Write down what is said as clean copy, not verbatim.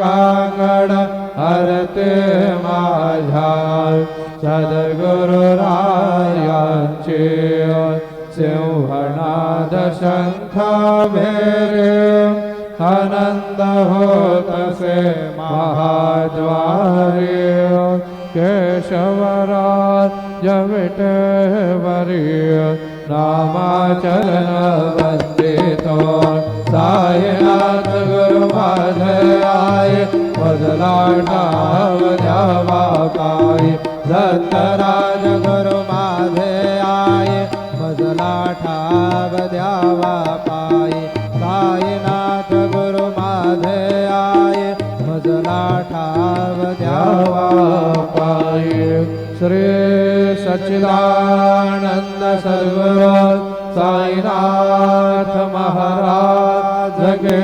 कांगड हरते माझ्या सद्गुरुरायांचे सिंहनाद शंख भेरे आनंद होतसे महाद्वारे केशवराज विठेवरी नामाचरण वंदितो साईनाथ गुरु माझे आये मजला ठाव द्यावा पायी दत्तराज गुरु माझे आये मजला ठाव द्यावा पायी साईनाथ गुरु माझे आये मजला ठाव द्यावा पायी श्री सच्चिदानंद सद्गुरु साईनाथ महाराज के